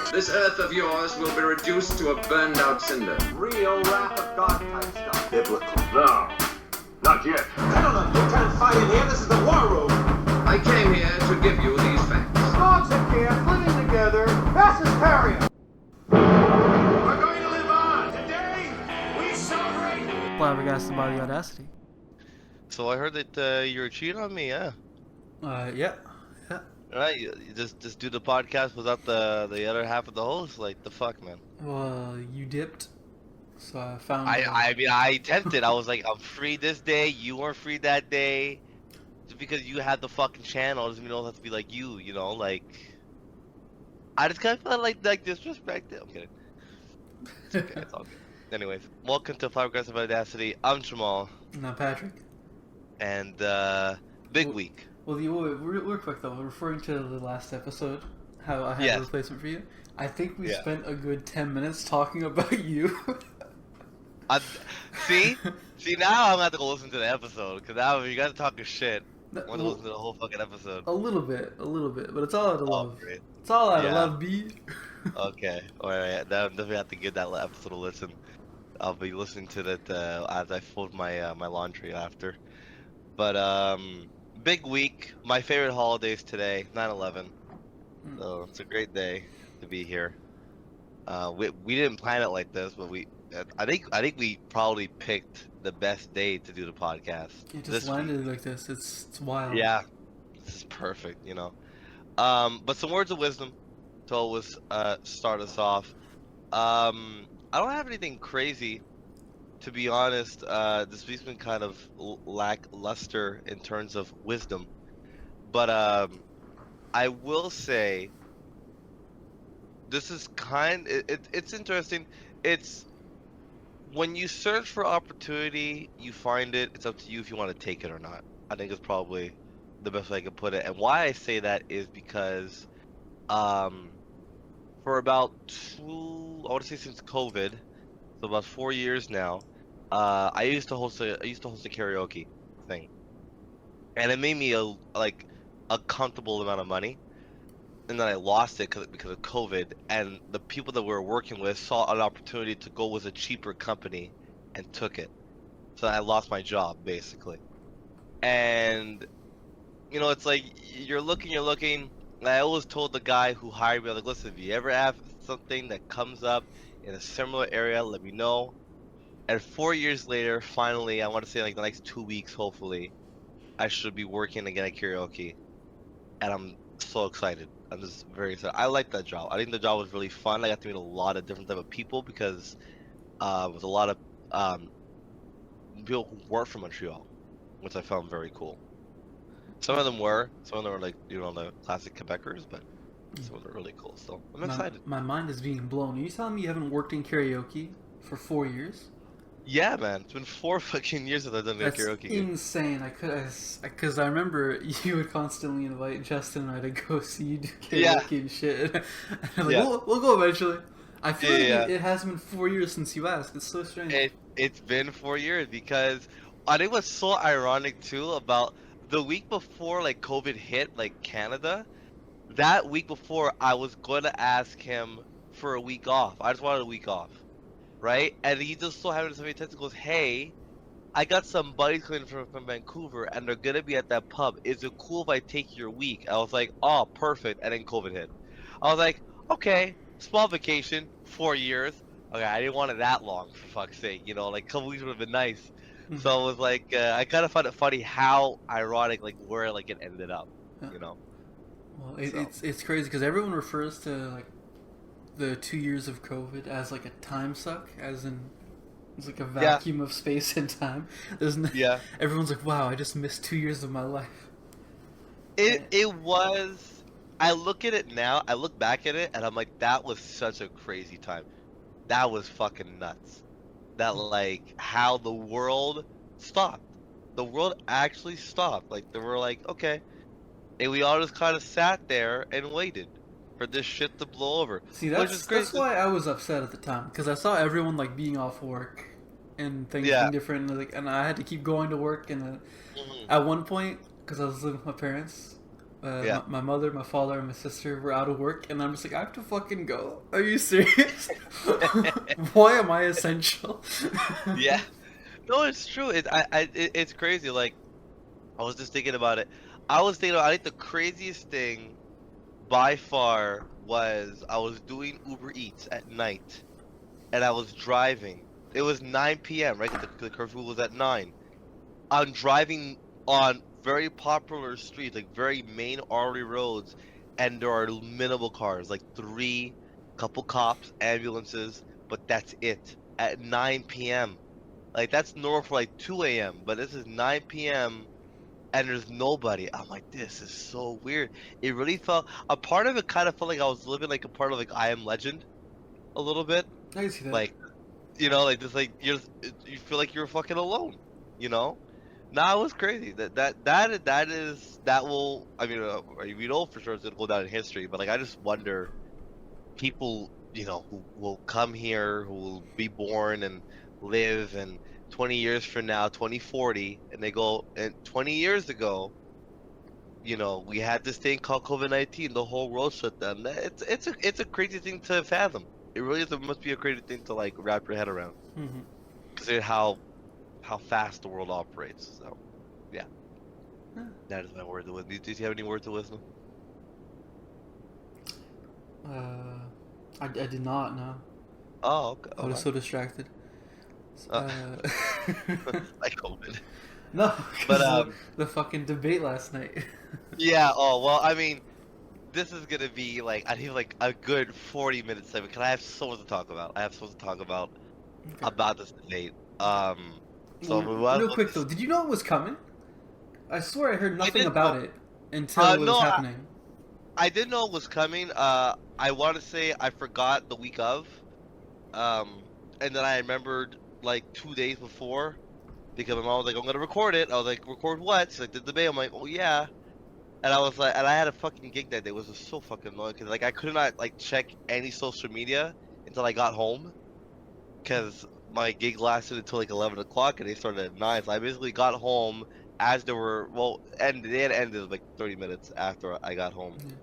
This Earth of yours will be reduced to a burned-out cinder. Real wrath of God type stuff. Biblical. No, not yet. Gentlemen, you can't fight in here. This is the war room. I came here to give you these facts. Dogs in camp, living together. Mass hysteria. We're going to live on. Today, we celebrate. Flabbergasted by the Audacity. So I heard that you were cheating on me, yeah. Yeah. Right, you just do the podcast without the other half of the host. Like, the fuck, man. Well, you dipped, so I found. I mean, I attempted. I was like, I'm free this day. You weren't free that day. Just because you had the fucking channel doesn't mean it has to be like you. You know, like. I just kind of felt like disrespected. I'm kidding. It's okay. It's all good. Anyways, welcome to Flabbergasted by Audacity. I'm Jamal. And I'm Patrick. And big week. Well, real quick though, referring to the last episode, how I had a replacement for you. I think we spent a good 10 minutes talking about you. See, now I'm gonna have to go listen to the episode because now you guys talking shit. I want to listen to the whole fucking episode. A little bit, but it's all out of love. Great. It's all out of love, B. Okay, alright, now definitely have to give that episode a listen. I'll be listening to that as I fold my my laundry after. But big week. My favorite holidays today, 9/11. So it's a great day to be here. We didn't plan it like this, but I think we probably picked the best day to do the podcast. It just landed like this. It's wild. Yeah, this is perfect, you know. But some words of wisdom to always start us off. I don't have anything crazy, to be honest. This week's been kind of lackluster in terms of wisdom, but I will say this is it's interesting. It's when you search for opportunity, you find it. It's up to you if you want to take it or not. I think it's probably the best way I can put it. And why I say that is because for about I want to say since COVID, so about 4 years now, I used to host a karaoke thing, and it made me a comfortable amount of money, and then I lost it because of COVID, and the people that we were working with saw an opportunity to go with a cheaper company and took it, so I lost my job basically. And you know, it's like you're looking. And I always told the guy who hired me, like, listen, if you ever have something that comes up in a similar area, let me know. And 4 years later, finally, I want to say like the next 2 weeks, hopefully, I should be working again at karaoke. And I'm so excited. I'm just very excited. I like that job. I think the job was really fun. I got to meet a lot of different type of people because it was a lot of people who weren't from Montreal, which I found very cool. Some of them were like, you know, the classic Quebecers, but some of them are really cool. So I'm excited. My mind is being blown. Are you telling me you haven't worked in karaoke for 4 years? Yeah, man. It's been 4 fucking years since I've done the karaoke. That's insane. Because I remember you would constantly invite Justin and I to go see you do karaoke and shit. And I'm like, we'll go eventually. I feel like it has been 4 years since you asked. It's so strange. It's been 4 years because I think what's so ironic too about the week before like COVID hit like Canada, that week before I was going to ask him for a week off. I just wanted a week off, right? And he just so happened to send me a text and goes, hey, I got some buddies coming from Vancouver and they're going to be at that pub. Is it cool if I take your week? I was like, oh, perfect. And then COVID hit. I was like, okay, small vacation, 4 years. Okay, I didn't want it that long, for fuck's sake. You know, like a couple weeks would have been nice. So it was like, I kind of found it funny how ironic, like where like it ended up, you know. Well, it's crazy because everyone refers to like the 2 years of COVID as like a time suck, as in it's like a vacuum of space and time. Everyone's like, wow, I just missed 2 years of my life. It was. I look at it now. I look back at it and I'm like, that was such a crazy time. That was fucking nuts. That like how the world stopped. The world actually stopped. Like they were like, okay, and we all just kind of sat there and waited for this shit to blow over. See, that's why I was upset at the time because I saw everyone like being off work and things being different, and, like, and I had to keep going to work. And at one point, because I was living with my parents, Yeah. My mother, my father, and my sister were out of work, and I'm just like, I have to fucking go. Are you serious? Why am I essential? Yeah. No, it's true. It's crazy. Like, I was just thinking about it. I think the craziest thing by far was I was doing Uber Eats at night, and I was driving. It was 9 p.m., right? The curfew was at 9. I'm driving on very popular streets, like very main artery roads, and there are minimal cars, like three, couple cops, ambulances, but that's it. At 9 p.m. Like that's normal for like 2 a.m., but this is 9 p.m. and there's nobody. I'm like, this is so weird. It really felt a part of it kind of felt like I was living like a part of like I Am Legend a little bit. I can see that. Like, like this like you feel like you're fucking alone, you know? Nah, it was crazy. That will. I mean, we know for sure it's gonna go down in history. But like, I just wonder, people, who will come here, who will be born and live, and 20 years from now, 2040, and they go, and 20 years ago, we had this thing called COVID-19. The whole world shut down. It's a crazy thing to fathom. It really is. It must be a crazy thing to like wrap your head around. Mm-hmm. Consider how fast the world operates. So, yeah. Yeah. That is my word of wisdom. Do you have any words of wisdom? I did not know. Oh, okay. I was so distracted. Like COVID. No, But the fucking debate last night. yeah. Oh well. I mean, this is gonna be like I need like a good 40 minutes of it because I have so much to talk about. Okay. About this debate. So Real quick though, did you know it was coming? I swear I heard nothing about it until it was no, happening. I didn't know it was coming. I want to say I forgot the week of, and then I remembered like 2 days before, because my mom was like, "I'm gonna record it." I was like, "Record what?" She's like, "The debate." I'm like, "Oh yeah." And I was like, and I had a fucking gig that day. It was just so fucking annoying because like I could not like check any social media until I got home, because my gig lasted until like 11 o'clock and they started at 9. So I basically got home as they had ended like 30 minutes after I got home. Yeah.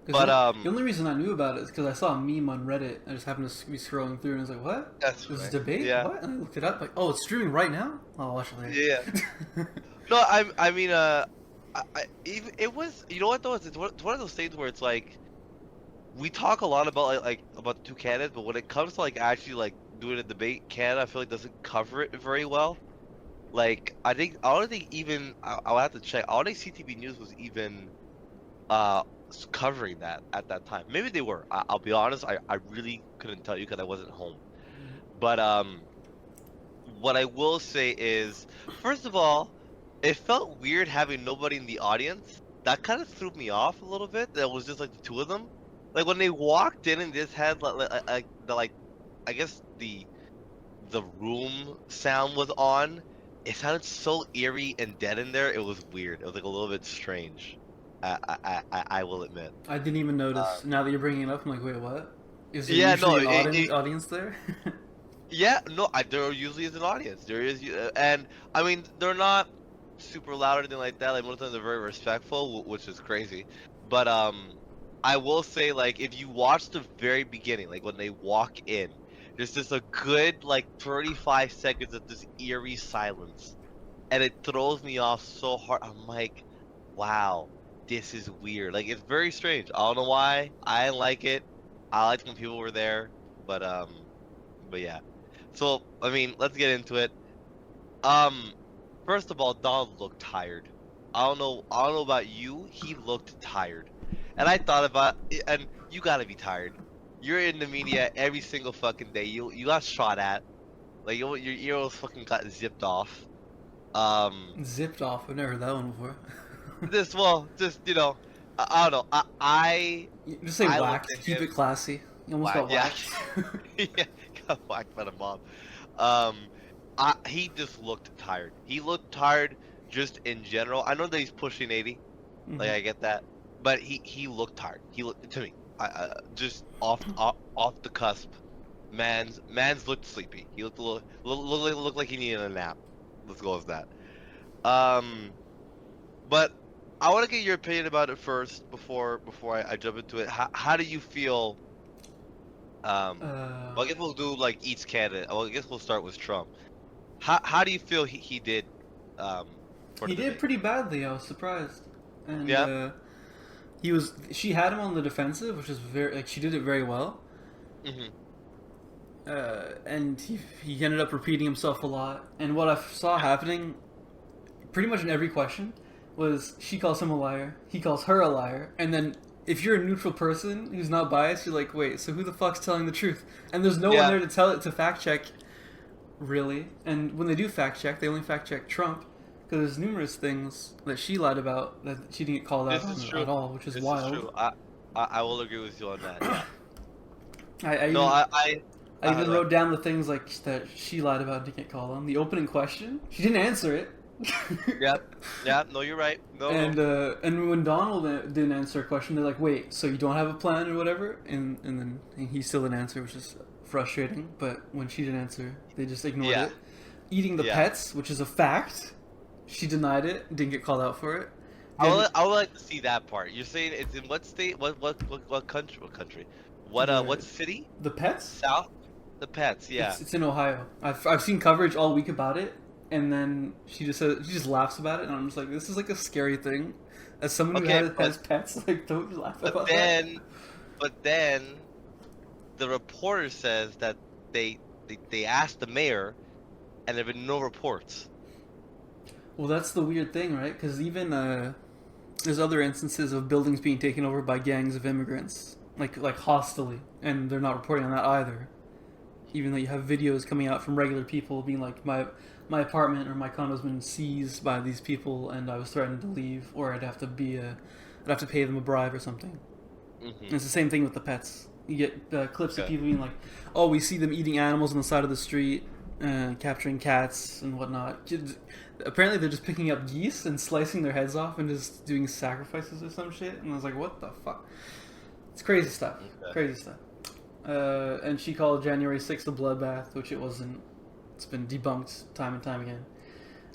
But the only reason I knew about it is because I saw a meme on Reddit. I just happened to be scrolling through and I was like, "What? That's There's right. a debate? Yeah. What?" And I looked it up. Like, "Oh, it's streaming right now. I'll watch it later." Yeah. No, I mean, even it was. You know what though? It's one of those things where it's like, we talk a lot about like about the two candidates, but when it comes to like actually like doing a debate, Canada I feel like doesn't cover it very well. Like I don't think even I'll have to check. I don't think CTV News was even covering that at that time. Maybe they were. I'll be honest. I really couldn't tell you because I wasn't home. But what I will say is, first of all, it felt weird having nobody in the audience. That kind of threw me off a little bit. That was just like the two of them. Like when they walked in and just had like I guess the room sound was on. It sounded so eerie and dead in there. It was weird. It was like a little bit strange. I will admit. I didn't even notice. Now that you're bringing it up, I'm like, "Wait, what? Is there Yeah, usually no, an audience there?" Yeah, no, there usually is an audience. There is, and I mean, they're not super loud or anything like that. Like most of them, they're very respectful, which is crazy. But I will say, like, if you watch the very beginning, like when they walk in, there's just a good like 35 seconds of this eerie silence, and it throws me off so hard. I'm like, wow, this is weird. Like, it's very strange. I don't know why. I didn't like it. I liked when people were there, but yeah. So, I mean, let's get into it. First of all, Donald looked tired. I don't know about you. He looked tired, and I thought about it, and you gotta be tired. You're in the media every single fucking day. You got shot at, like your ears fucking got zipped off. Zipped off. I've never heard that one before. Just I don't know. Just say I whacked. looked at Keep him- it classy. You almost got Yeah. whacked. Yeah, got whacked by the mob. He just looked tired. He looked tired just in general. I know that he's pushing 80. Like, I get that. But he looked tired. He looked, to me, just off the cusp. Man's looked sleepy. He looked looked like he needed a nap. Let's go with that. But I want to get your opinion about it first before I jump into it. How do you feel? Well, I guess we'll do like each candidate. Well, I guess we'll start with Trump. How do you feel he did? For He the did debate? pretty badly. I was surprised. And Yeah. she had him on the defensive, which is very like she did it very well. Mm-hmm. And he ended up repeating himself a lot. And what I saw happening, pretty much in every question, was she calls him a liar, he calls her a liar, and then if you're a neutral person who's not biased, you're like, wait, so who the fuck's telling the truth? And there's no one there to tell it to fact check, really. And when they do fact check, they only fact check Trump. Because there's numerous things that she lied about that she didn't get called out on at all, which is wild. This is true. I will agree with you on that. Yeah. I even wrote down the things like that she lied about and didn't get called on. The opening question, she didn't answer it. Yeah. No, you're right. No. And when Donald didn't answer a question, they're like, "Wait, so you don't have a plan or whatever?" And then he still didn't answer, which is frustrating. But when she didn't answer, they just ignored it. Eating the pets, which is a fact, she denied it. Didn't get called out for it. I would like to see that part. You're saying it's in what state? What country? What country? What city? The pets? South. The pets. Yeah. It's in Ohio. I've seen coverage all week about it, and then she just laughs about it, and I'm just like, this is like a scary thing. As someone who has pets, like, don't laugh about that. But then, the reporter says that they asked the mayor, and there have been no reports. Well, that's the weird thing, right? Because even there's other instances of buildings being taken over by gangs of immigrants, like hostily, and they're not reporting on that either. Even though you have videos coming out from regular people being like, my apartment or my condo's been seized by these people, and I was threatened to leave, or I'd have to pay them a bribe or something. Mm-hmm. It's the same thing with the pets. You get clips of people being like, "Oh, we see them eating animals on the side of the street, capturing cats and whatnot." Apparently, they're just picking up geese and slicing their heads off and just doing sacrifices or some shit. And I was like, "What the fuck?" It's crazy stuff. Okay. Crazy stuff. And she called January 6th a bloodbath, which it wasn't. It's been debunked time and time again.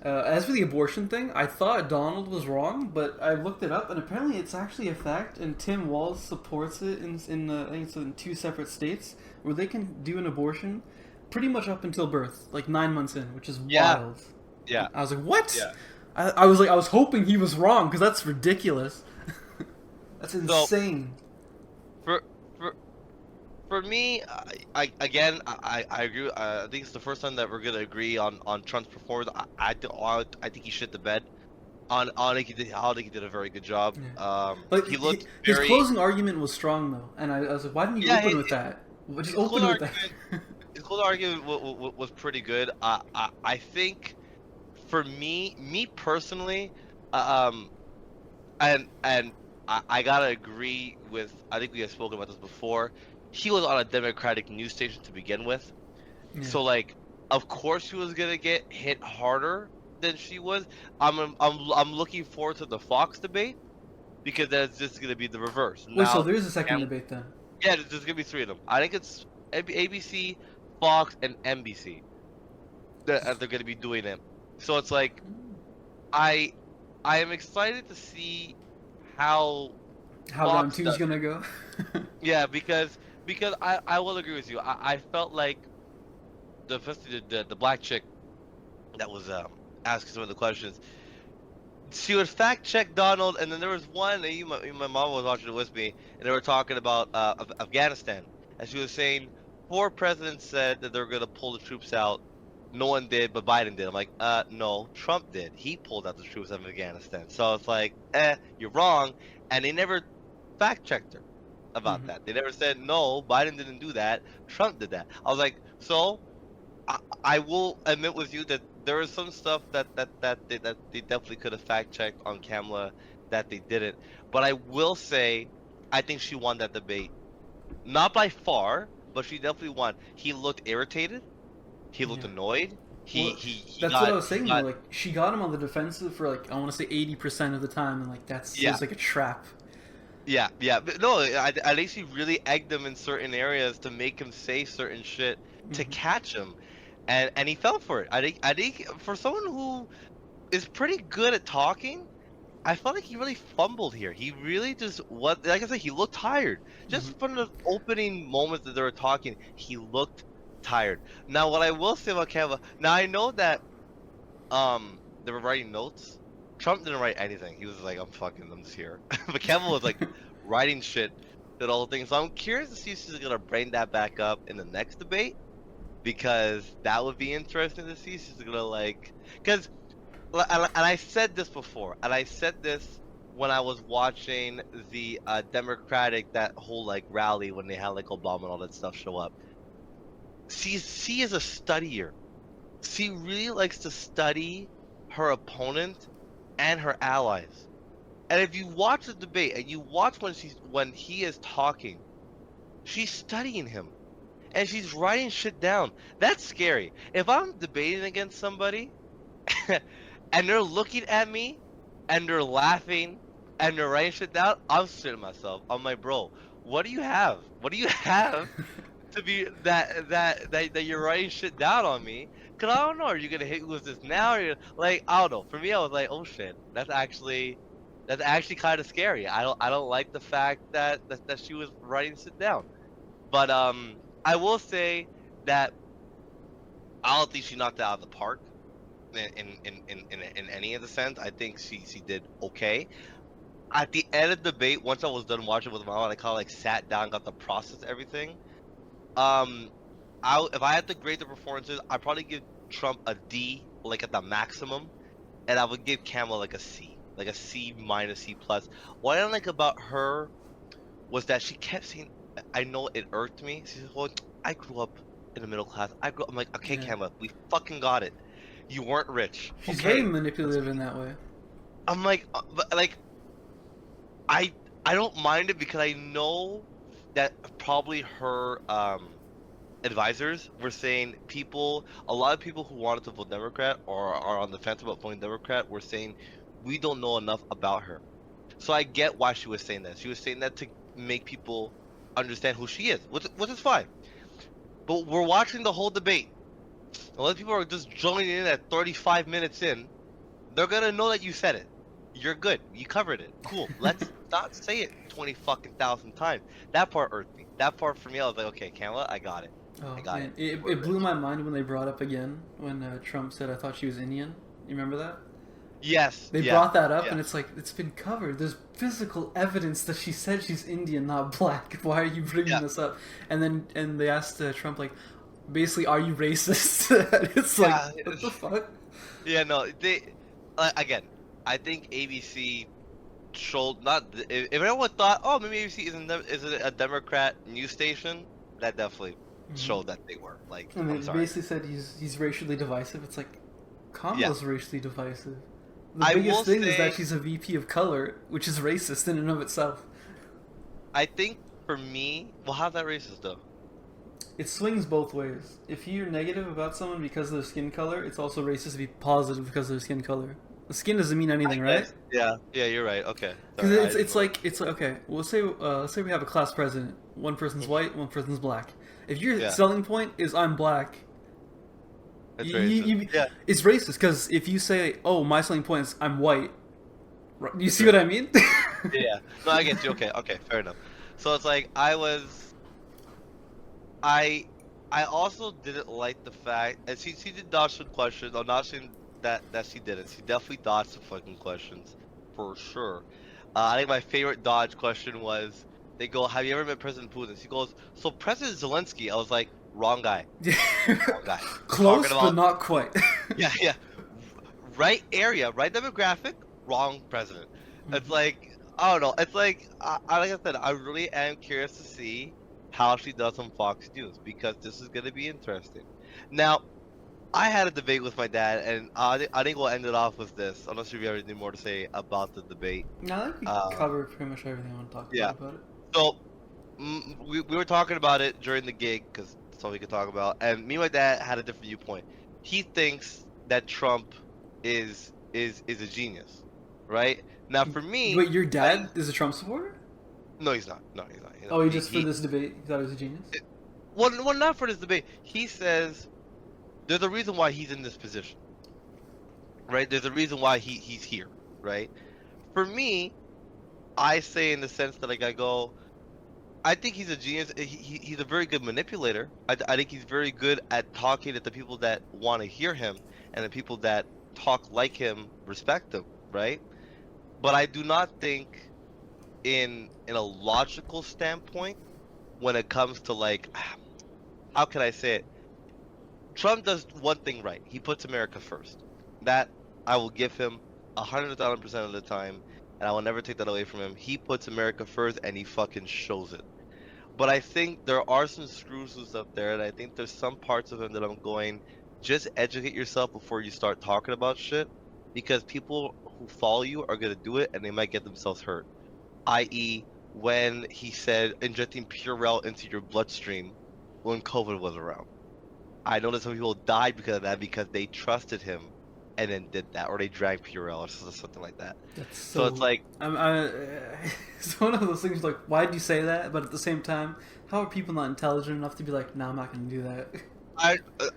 As for the abortion thing, I thought Donald was wrong, but I looked it up, and apparently it's actually a fact, and Tim Walz supports it I think it's in 2 separate states, where they can do an abortion pretty much up until birth, like 9 months in, which is wild. Yeah. I was like, what? Yeah. I was hoping he was wrong, because that's ridiculous. That's insane. For me, I agree. I think it's the first time that we're gonna agree on Trump's performance. I think he shit the bed. I think he did a very good job. Yeah. But he looked his closing argument was strong though, and I was like, why didn't you open with that? Just open with that. His closing argument was pretty good. I think for me personally, and I gotta agree with. I think we have spoken about this before. He was on a Democratic news station to begin with, so like, of course he was gonna get hit harder than she was. I'm looking forward to the Fox debate because that's just gonna be the reverse. Wait, so there's a second debate then? Yeah, there's gonna be 3 of them. I think it's ABC, Fox, and NBC that they're gonna be doing it. So it's like, I am excited to see how round 2 is gonna go. Yeah, because I will agree with you. I felt like the black chick that was asking some of the questions, she would fact check Donald, and then there was one, and my mom was watching it with me, and they were talking about Afghanistan, and she was saying 4 presidents said that they were gonna pull the troops out. No one did, but Biden did. I'm like, no, Trump did. He pulled out the troops out of Afghanistan. So it's like, you're wrong, and they never fact checked her about that. They never said, no, Biden didn't do that, Trump did that. I was like, so I will admit with you that there is some stuff that they definitely could have fact checked on Kamala that they didn't. But I will say, I think she won that debate. Not by far, but she definitely won. He looked irritated. He looked annoyed. That's what I was saying. Like, she got him on the defensive for like, I want to say 80% of the time, and like that's just like a trap. Yeah, but no, I think she really egged him in certain areas to make him say certain shit to catch him, and he fell for it. I think for someone who is pretty good at talking, I felt like he really fumbled here. He really just what like I said, he looked tired. Just from the opening moments that they were talking, he looked tired. Now, what I will say about Canva, now I know that they were writing notes. Trump didn't write anything. He was like, I'm just here. But Canva was like writing shit to the whole thing. So I'm curious to see if she's gonna bring that back up in the next debate, because that would be interesting to see. She's gonna like, because. And I said this before, and I said this when I was watching the Democratic, that whole like rally when they had like Obama and all that stuff show up. She is a studier. She really likes to study her opponent and her allies. And if you watch the debate and you watch when he is talking, she's studying him, and she's writing shit down. That's scary. If I'm debating against somebody. And they're looking at me, and they're laughing, and they're writing shit down, I'm shitting myself. I'm like, bro, what do you have? What do you have to be that you're writing shit down on me? Cause I don't know. Are you gonna hit with this now? Or like, I don't know. For me, I was like, oh shit, that's actually kind of scary. I don't like the fact that she was writing shit down. But I will say that I don't think she knocked it out of the park. In any of the sense, I think she did okay. At the end of the debate, once I was done watching with my mom, I kind of like sat down, got to process everything. If I had to grade the performances, I'd probably give Trump a D, like at the maximum, and I would give Kamala like a C, like a C minus, C plus. What I don't like about her was that she kept saying, "I know it irked me." She said, "Well, I grew up in the middle class. I'm like, okay, yeah. Kamala, we fucking got it. You weren't rich." She's okay? very manipulative in that way. I'm like, but like, I don't mind it because I know that probably her advisors were saying a lot of people who wanted to vote Democrat or are on the fence about voting Democrat were saying we don't know enough about her. So I get why she was saying that. She was saying that to make people understand who she is, which is fine. But we're watching the whole debate. A lot of people are just joining in at 35 minutes in. They're gonna know that you said it. You're good. You covered it. Cool. Let's not say it 20 fucking thousand times. That part irked me. That part for me, I was like, okay, Kamala, I got it. Oh, I got man. It blew my mind when they brought up again when Trump said, "I thought she was Indian." You remember that? Yes. They brought that up, and it's like, it's been covered. There's physical evidence that she said she's Indian, not black. Why are you bringing this up? And they asked Trump, like, basically, are you racist? It's like, what the fuck? Yeah, no, they again. I think ABC showed not. If everyone thought, oh, maybe ABC is a Democrat news station, that definitely showed that they were. Like, and they basically said he's racially divisive. It's like, Kamala's racially divisive. The biggest thing is that she's a VP of color, which is racist in and of itself. I think for me, well, how's that racist though? It swings both ways. If you're negative about someone because of their skin color, it's also racist to be positive because of their skin color. The skin doesn't mean anything, right? Yeah, you're right. Okay. Because it's like okay. Well, let's say we have a class president. One person's white, one person's black. If your selling point is I'm black, it's racist. Because if you say, oh, my selling point is I'm white, you see what I mean? Yeah. No, I get you. Okay, fair enough. So it's like I also didn't like the fact, and she did dodge some questions. I'm not saying that she didn't. She definitely dodged some fucking questions, for sure. I think my favorite dodge question was, they go, "Have you ever met President Putin?" She goes, "So President Zelensky." I was like, wrong guy. Wrong guy. Close, but not quite. Yeah. Right area, right demographic, wrong president. It's like, I don't know. It's like I said, I really am curious to see how she does on Fox News, because this is going to be interesting. Now, I had a debate with my dad, and I think we'll end it off with this. I'm not sure if you have anything more to say about the debate. No, I think we covered pretty much everything I want to talk about it. So, we were talking about it during the gig, because that's all we could talk about, and me and my dad had a different viewpoint. He thinks that Trump is a genius, right? Now, for me... Wait, your dad is a Trump supporter? No, he's not. No, he's not. Oh, he just for this debate, he thought he was a genius? Well, not for this debate. He says there's a reason why he's in this position, right? There's a reason why he's here, right? for me, I say in the sense that like I go, I think he's a genius. He's a very good manipulator. I think he's very good at talking to the people that want to hear him, and the people that talk like him respect him, right? But I do not think in a logical standpoint when it comes to like how can I say it? Trump does one thing right. He puts America first. That I will give him 100,000% of the time, and I will never take that away from him. He puts America first, and he fucking shows it. But I think there are some screws loose up there, and I think there's some parts of him that I'm going, just educate yourself before you start talking about shit, because people who follow you are gonna do it, and they might get themselves hurt. I.e., when he said injecting Purell into your bloodstream when COVID was around. I know that some people died because of that because they trusted him and then did that, or they drank Purell or something like that. So it's like it's one of those things like, why did you say that? But at the same time, how are people not intelligent enough to be like, no, I'm not going to do that?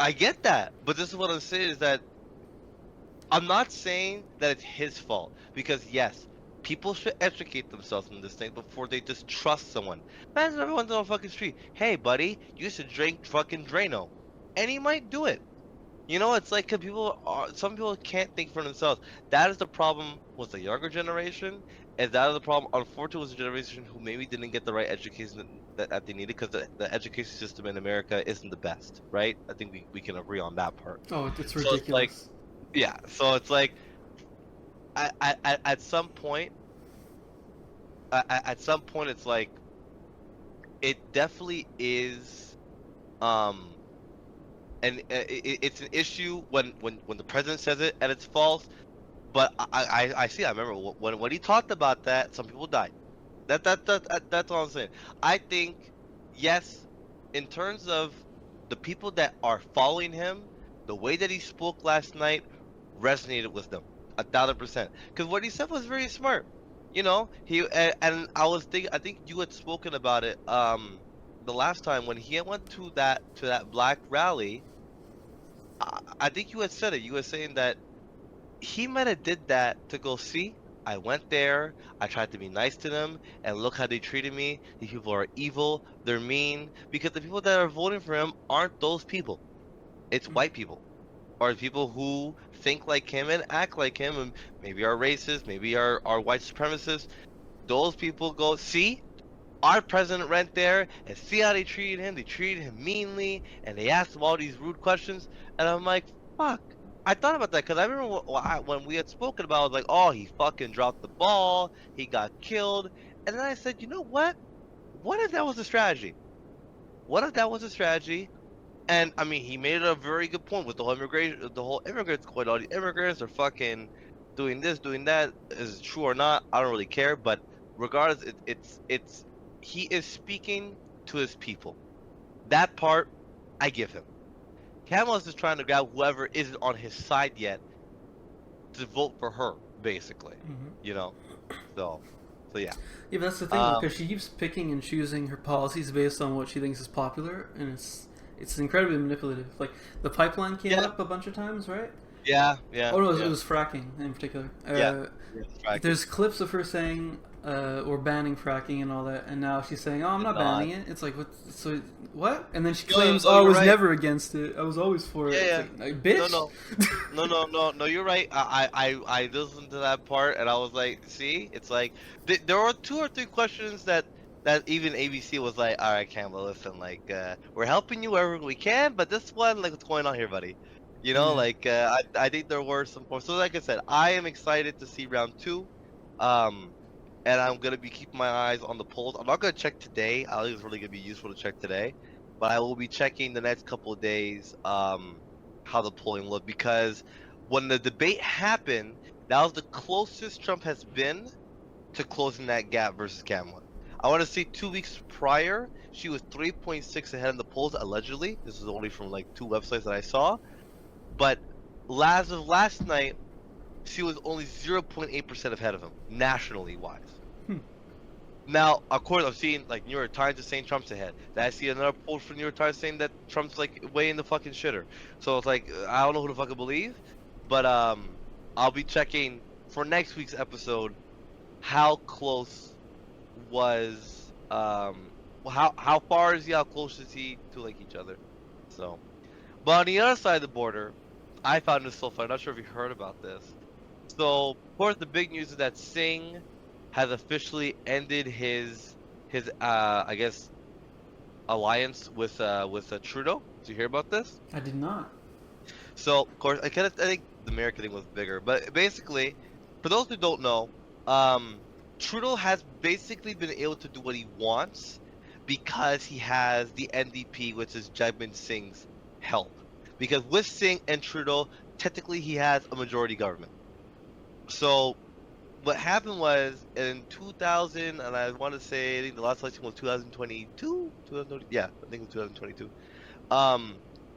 I get that, but this is what I'm saying is that I'm not saying that it's his fault, because yes, people should educate themselves on this thing before they just trust someone. Imagine everyone's on the fucking street. Hey, buddy, you used to drink fucking Drano, and he might do it. You know, it's like some people can't think for themselves. That is the problem with the younger generation, and that is the problem, unfortunately, with the generation who maybe didn't get the right education that they needed, because the education system in America isn't the best, right? I think we can agree on that part. Oh, it's ridiculous. So it's like, yeah, so it's like, at some point, it's like, it definitely is, and it's an issue when the president says it and it's false. But I see. I remember when he talked about that, some people died. That's all I'm saying. I think, yes, in terms of the people that are following him, the way that he spoke last night resonated with them 1,000%. Because what he said was very smart. You know, and I was thinking. I think you had spoken about it the last time when he went to that black rally. I think you had said it. You were saying that he might have did that to go, see, I went there, I tried to be nice to them, and look how they treated me. These people are evil, they're mean, because the people that are voting for him aren't those people. It's white people, or people who think like him and act like him, and maybe are racist, maybe are white supremacists. Those people go, see, our president went there, and see how they treated him. They treated him meanly, and they asked him all these rude questions. And I'm like, fuck. I thought about that because I remember when we had spoken about it, I was like, oh, he fucking dropped the ball. He got killed. And then I said, you know what? What if that was a strategy? What if that was a strategy? And I mean, he made a very good point with the whole immigrants, quite all the immigrants are fucking doing this, doing that. Is it true or not? I don't really care. But regardless, it's he is speaking to his people. That part, I give him. Kamala's just trying to grab whoever isn't on his side yet to vote for her, basically. You know, so yeah. Yeah, but that's the thing, because she keeps picking and choosing her policies based on what she thinks is popular, and it's incredibly manipulative. Like the pipeline came up a bunch of times, right? Yeah. Oh no, it was fracking in particular. There's clips of her saying or banning fracking and all that, and now she's saying, "Oh, I'm not banning it." It's like, what? So what? And then she claims, "Oh, I was never against it. I was always for it." Yeah. It's like, bitch. No. You're right. I listened to that part, and I was like, see, it's like there were 2 or 3 questions that even ABC was like, all right, Campbell, listen, like we're helping you wherever we can, but this one, like, what's going on here, buddy? You know, like I think there were some points. So like I said, I am excited to see round 2. And I'm going to be keeping my eyes on the polls. I'm not going to check today. I think it's really going to be useful to check today. But I will be checking the next couple of days how the polling looked. Because when the debate happened, that was the closest Trump has been to closing that gap versus Kamala. I want to say 2 weeks prior, she was 3.6 ahead in the polls, allegedly. This is only from like 2 websites that I saw. But as of last night, she was only 0.8% ahead of him, nationally wise. Now, of course, I'm seeing like New York Times is saying Trump's ahead. Then I see another poll from New York Times saying that Trump's like way in the fucking shitter. So it's like, I don't know who to fucking believe. But I'll be checking for next week's episode how close was how far is he? How close is he to like each other? So, but on the other side of the border, I found this so funny. I'm not sure if you heard about this. So, of course, the big news is that Singh has officially ended his I guess alliance with Trudeau. Did you hear about this? I did not. So, of course, I think the American thing was bigger, but basically, for those who don't know, Trudeau has basically been able to do what he wants because he has the NDP, which is Jagmeet Singh's help. Because with Singh and Trudeau, technically he has a majority government. So what happened was in 2000, and I want to say I think the last election was 2022, 2020, yeah, I think it was 2022.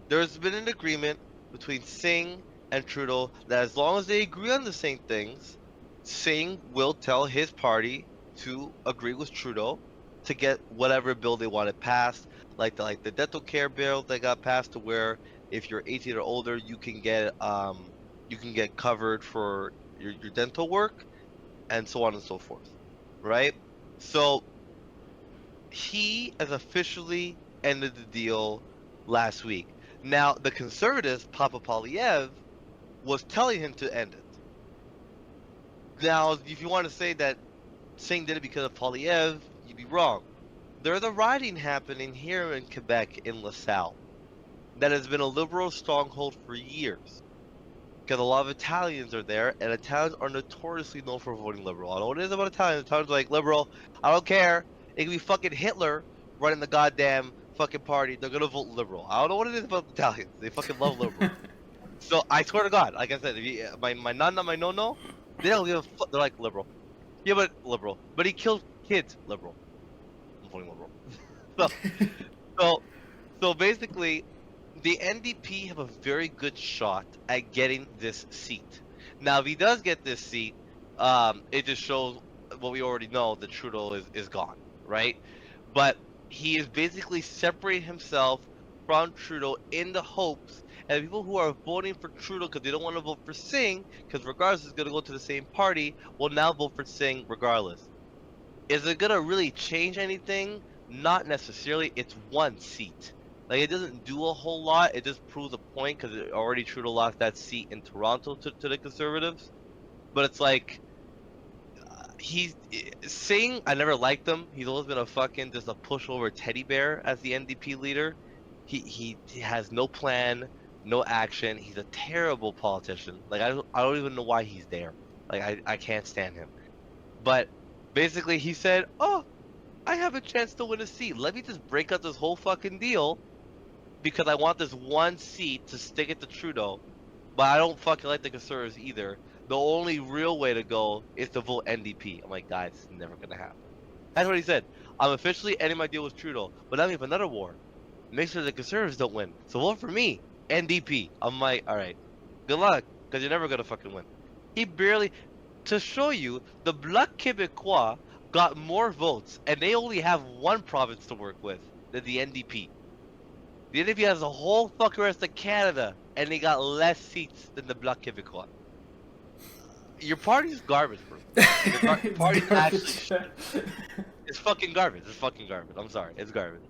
There's been an agreement between Singh and Trudeau that as long as they agree on the same things, Singh will tell his party to agree with Trudeau to get whatever bill they wanted passed, like the dental care bill that got passed, to where if you're 18 or older, you can get covered for your dental work, and so on and so forth, right? So he has officially ended the deal last week. Now the conservatives, Papa Polyev, was telling him to end it. Now, if you want to say that Singh did it because of Polyev, you'd be wrong. There's a rioting happening here in Quebec, in LaSalle, that has been a liberal stronghold for years. Because a lot of Italians are there, and Italians are notoriously known for voting liberal. I don't know what it is about Italians. Italians are like, liberal, I don't care. It can be fucking Hitler running the goddamn fucking party. They're gonna vote liberal. I don't know what it is about Italians. They fucking love liberal. So I swear to God, like I said, if you, my nana, my no, they don't give a fuck. They're like liberal. Yeah, but liberal. But he killed kids. Liberal. I'm voting liberal. So basically, the NDP have a very good shot at getting this seat. Now, if he does get this seat, it just shows what we already know, that Trudeau is gone, right? But he is basically separating himself from Trudeau in the hopes, and people who are voting for Trudeau because they don't want to vote for Singh, because regardless it's going to go to the same party, will now vote for Singh regardless. Is it going to really change anything? Not necessarily. It's one seat. Like, it doesn't do a whole lot. It just proves a point because already Trudeau lost that seat in Toronto to the Conservatives. But it's like, he's Singh. I never liked him. He's always been a fucking just a pushover teddy bear as the NDP leader. He has no plan, no action. He's a terrible politician. Like, I don't even know why he's there. Like, I can't stand him. But basically, he said, "Oh, I have a chance to win a seat. Let me just break up this whole fucking deal because I want this one seat to stick it to Trudeau. But I don't fucking like the Conservatives either. The only real way to go is to vote NDP." I'm like, guys, it's never gonna happen. That's what he said. I'm officially ending my deal with Trudeau, but now we have another war. Make sure the Conservatives don't win. So vote for me, NDP. I'm like, all right, good luck, because you're never gonna fucking win. He barely, to show you, the Bloc Québécois got more votes, and they only have one province to work with than the NDP. The NDP has the whole fucking rest of Canada, and they got less seats than the Bloc Québécois. Your party's garbage, bro. Your party's actually it's fucking garbage. It's fucking garbage. I'm sorry, it's garbage.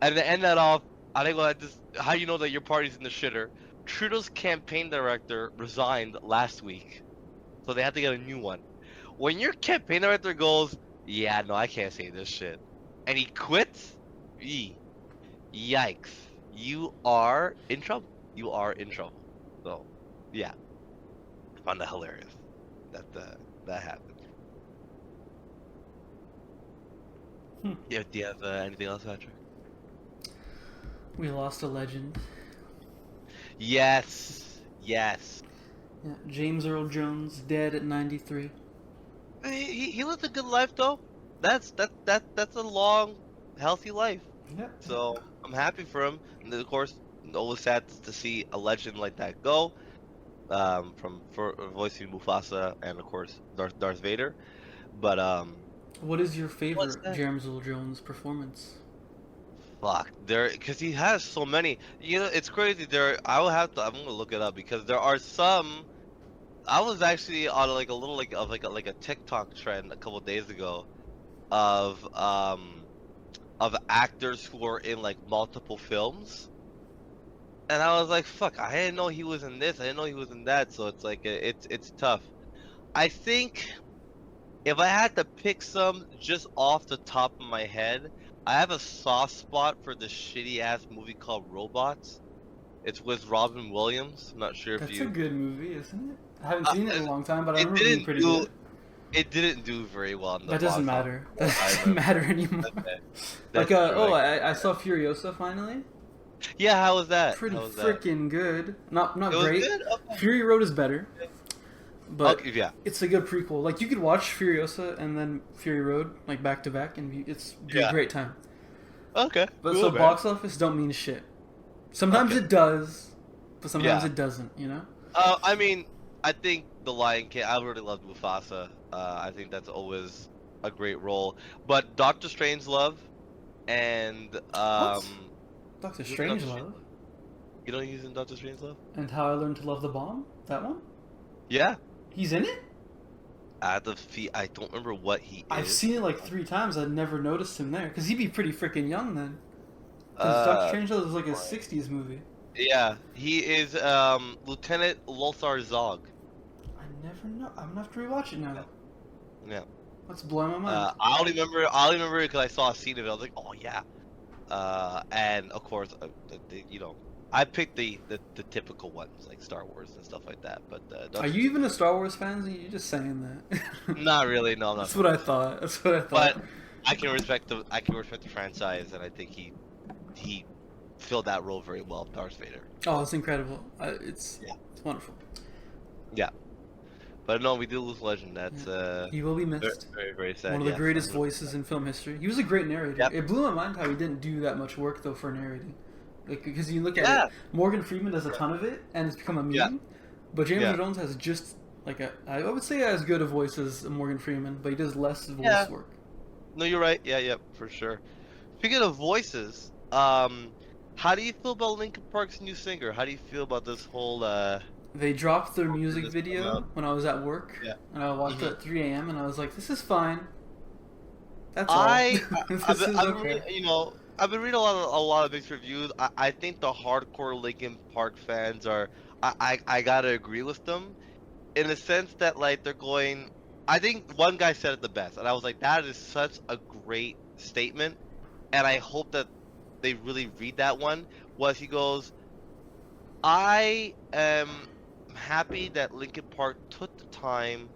And to end that off, I think how you know that your party's in the shitter. Trudeau's campaign director resigned last week, so they had to get a new one. When your campaign director goes, "Yeah, no, I can't say this shit," and he quits, yikes, you are in trouble. You are in trouble. So, yeah, I found that hilarious that happened. Yeah, do you have anything else, Patrick? We lost a legend. Yes. Yeah, James Earl Jones, dead at 93. He lived a good life though. That's a long, healthy life. Yeah. So I'm happy for him. And of course, always sad to see a legend like that go. For voicing Mufasa and of course Darth Vader. But what is your favorite James Earl Jones performance? Fuck, because he has so many. You know, it's crazy. I'm gonna look it up because there are some I was actually on like a little like a TikTok trend a couple days ago of actors who are in like multiple films, and I was like, fuck, I didn't know he was in this, I didn't know he was in that, so it's like it's tough. I think if I had to pick some just off the top of my head, I have a soft spot for the shitty ass movie called Robots. It's with Robin Williams. I'm not sure if That's you. a good movie, isn't it? I haven't seen it in a long time, but I It remember it being didn't pretty do. good. It didn't do very well in the That doesn't box matter. office. That doesn't matter anymore. That's Like, true, I saw Furiosa finally. Yeah, how was that? Pretty How was that? freaking good. Not It was great. good? Okay. Fury Road is better, but Okay, yeah. it's a good prequel. Like, you could watch Furiosa and then Fury Road like back to back, and it's be a great time. Okay. But cool, so man. box office don't mean shit. Sometimes Okay. it does, but sometimes Yeah. it doesn't. You know. I mean, I think The Lion King. I really loved Mufasa. I think that's always a great role. But Doctor Strangelove and Doctor who's in Doctor Strangelove you know he's in Doctor Strangelove? and How I Learned to Love the Bomb. That one. Yeah. He's in it. At the feet, I don't remember what he is. I've seen it like 3 times. I never noticed him there because he'd be pretty freaking young then. Because Doctor Strangelove is like a '60s movie. Yeah, he is Lieutenant Lothar Zog. I never know. I'm gonna have to rewatch it now. Yeah. That's blowing my mind. I only remember it because I saw a scene of it. I was like, oh yeah. And of course, you know, I picked the typical ones like Star Wars and stuff like that. But Are you even a Star Wars fan? You're just saying that. not really. No, I'm not. That's what I thought. That's what I thought. But I can respect the franchise, and I think he filled that role very well, Darth Vader. Oh, it's incredible. It's wonderful. Yeah. But no, we do lose legend. That's He will be missed. very, very sad. One of the yeah. greatest voices in film history. He was a great narrator. Yep. It blew my mind how he didn't do that much work though for narrating. Like, because you look at it, Morgan Freeman does a ton of it, and it's become a meme. Yeah. But James Earl Jones has just like I would say as good a voice as Morgan Freeman, but he does less voice work. No, you're right. Yeah, for sure. Speaking of voices, how do you feel about Linkin Park's new singer? How do you feel about this whole? They dropped their music This video come out? when I was at work, and I watched it at 3 a.m. and I was like, "This is fine." That's all. This is okay. I've been reading a lot of mixed reviews. I think the hardcore Linkin Park fans are. I gotta agree with them, in the sense that like they're going. I think one guy said it the best, and I was like, that is such a great statement, and I hope that they really read that one. Was he goes, I am happy that Linkin Park took the time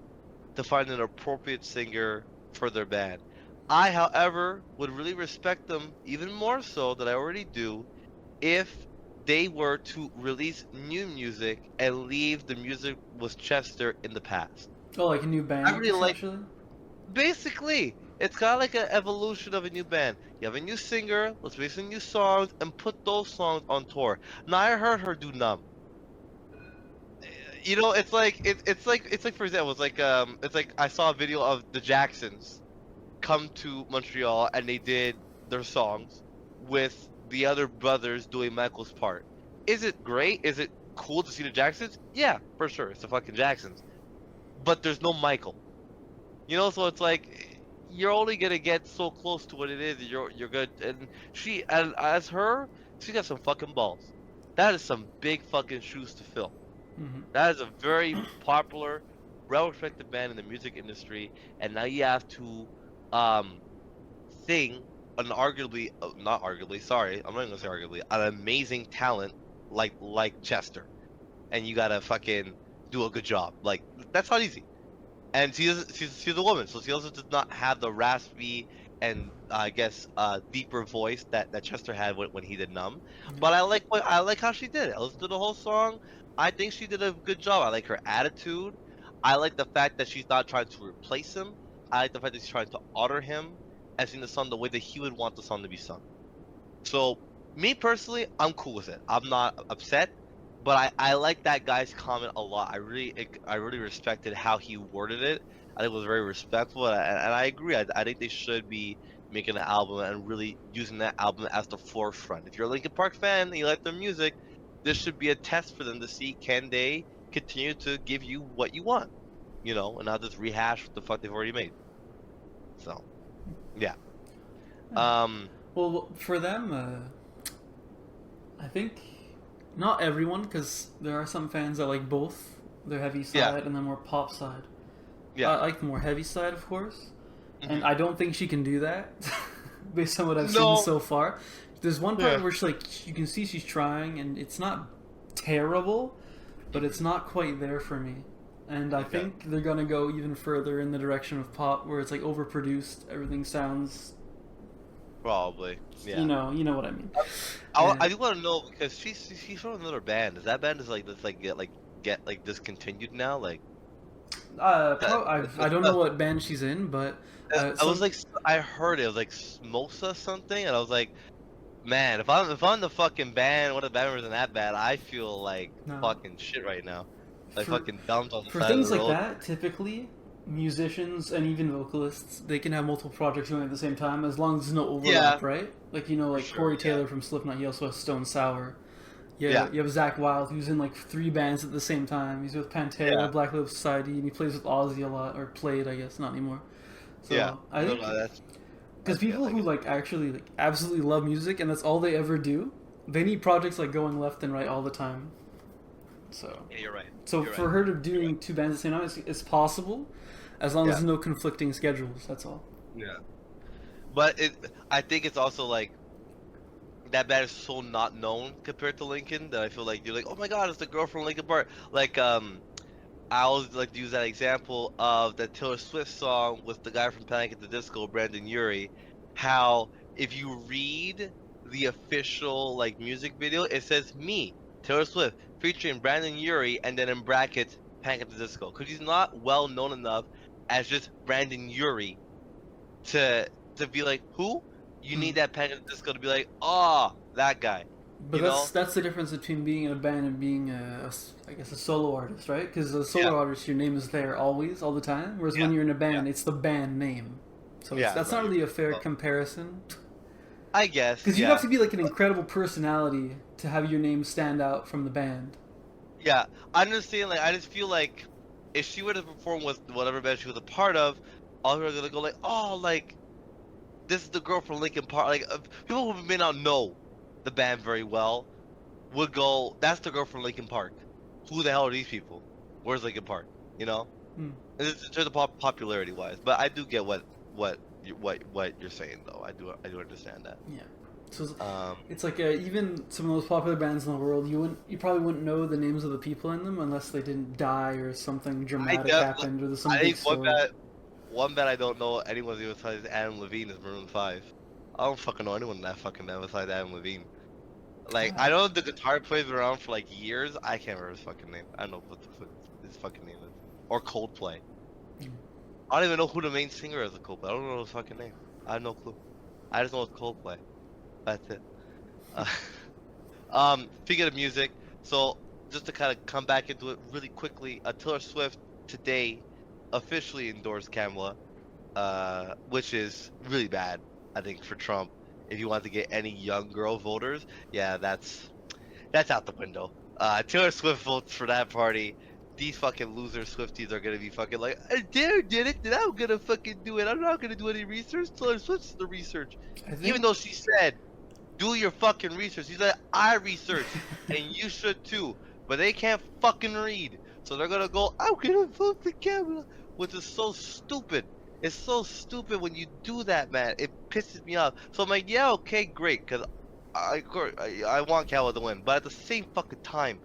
to find an appropriate singer for their band. I, however, would really respect them even more so than I already do if they were to release new music and leave the music with Chester in the past. Oh, like a new band. I really like. essentially? Basically, it's kind of like an evolution of a new band. You have a new singer, let's release some new songs and put those songs on tour. Now I heard her do Numb. You know, it's like for example, it's like I saw a video of the Jacksons come to Montreal and they did their songs with the other brothers doing Michael's part. Is it great? Is it cool to see the Jacksons? Yeah, for sure. It's the fucking Jacksons. But there's no Michael. You know, so it's like you're only gonna get so close to what it is. You're good. And she, and as her, she got some fucking balls. That is some big fucking shoes to fill. Mm-hmm. That is a very popular, well-respected band in the music industry, and now you have to sing an arguably, not arguably, sorry, I'm not even gonna say arguably, an amazing talent like Chester, and you gotta fucking do a good job. Like, that's not easy. And she's a woman, so she also does not have the raspy and I guess deeper voice that Chester had when he did Numb. But I like how she did it. I listened to the whole song. I think she did a good job. I like her attitude. I like the fact that she's not trying to replace him. I like the fact that she's trying to honor him and sing the song the way that he would want the song to be sung. So, me personally, I'm cool with it. I'm not upset, but I like that guy's comment a lot. I really respected how he worded it. I think it was very respectful, and I agree. I think they should be making an album and really using that album as the forefront. If you're a Linkin Park fan and you like their music, this should be a test for them to see, can they continue to give you what you want, you know, and not just rehash what the fuck they've already made. So, yeah. Well, for them, I think not everyone, because there are some fans that like both their heavy side and the more pop side. Yeah. I like the more heavy side, of course, Mm-hmm. and I don't think she can do that based on what I've seen so far. There's one part where you can see she's trying, and it's not terrible, but it's not quite there for me. And I think they're gonna go even further in the direction of pop, where it's like overproduced. Everything sounds Probably. Yeah. You know what I mean. I do want to know because she's from another band. Is that band get discontinued now? Like. I don't know what band she's in, but I heard it was like Smosa something, and I was like, man, if I'm the fucking band, one of the band members in that band, I feel like fucking shit right now, like fucking dumped on the side of the road. For things like that, typically musicians and even vocalists, they can have multiple projects going at the same time as long as there's no overlap, right? Like Corey Taylor from Slipknot, he also has Stone Sour. You have Zach Wilde, who's in like 3 bands at the same time. He's with Pantera, Black Label Society, and he plays with Ozzy a lot, or played, I guess, not anymore. So I think because people who like actually like absolutely love music and that's all they ever do, they need projects like going left and right all the time. So yeah, you're right. So for her to doing 2 bands at the same time, it's possible, as long as there's no conflicting schedules. That's all. Yeah, but I think it's also like. That band is so not known compared to Linkin that I feel like you're like, oh my god, it's the girl from Linkin Park. Like, I always like to use that example of that Taylor Swift song with the guy from Panic at the Disco, Brandon Urie. How if you read the official like music video, it says me, Taylor Swift, featuring Brandon Urie, and then in brackets Panic at the Disco, because he's not well known enough as just Brandon Urie to be like who. You need that Panic at the Disco to be like, oh, that guy. But that's the difference between being in a band and being a solo artist, right? Because as a solo artist, your name is there always, all the time. Whereas when you're in a band, it's the band name. So that's not really a fair comparison. I guess. Because you have to be like an incredible personality to have your name stand out from the band. Yeah, I understand. Like, I just feel like if she would have performed with whatever band she was a part of, all people are gonna go like, oh, like. This is the girl from Linkin Park. Like people who may not know the band very well would go, "That's the girl from Linkin Park." Who the hell are these people? Where's Linkin Park? You know, and it's in terms of popularity wise. But I do get what you're saying though. I do understand that. Yeah. So it's like even some of the most popular bands in the world, you probably wouldn't know the names of the people in them unless they didn't die or something dramatic happened or there's some big story. One band I don't know anyone besides Adam Levine is Maroon 5. I don't fucking know anyone in that fucking band besides Adam Levine. Like, I know the guitar player's been around for like years. I can't remember his fucking name. I don't know what the fuck his fucking name is. Or Coldplay. I don't even know who the main singer is of Coldplay. I don't know his fucking name. I have no clue. I just know it's Coldplay. That's it. Speaking of music, so just to kind of come back into it really quickly, Taylor Swift today officially endorsed Kamala, which is really bad, I think, for Trump. If you want to get any young girl voters, that's out the window. Taylor Swift votes for that party. These fucking loser Swifties are gonna be fucking like, I did it, then I'm gonna fucking do it. I'm not gonna do any research. Taylor Swift's the research. Even though she said, do your fucking research. She said, I research, and you should too. But they can't fucking read. So they're gonna go, I'm gonna vote for Kamala, which is so stupid. It's so stupid when you do that, man. It pisses me off. So I'm like, yeah, okay, great, because I want Kamala to win. But at the same fucking time,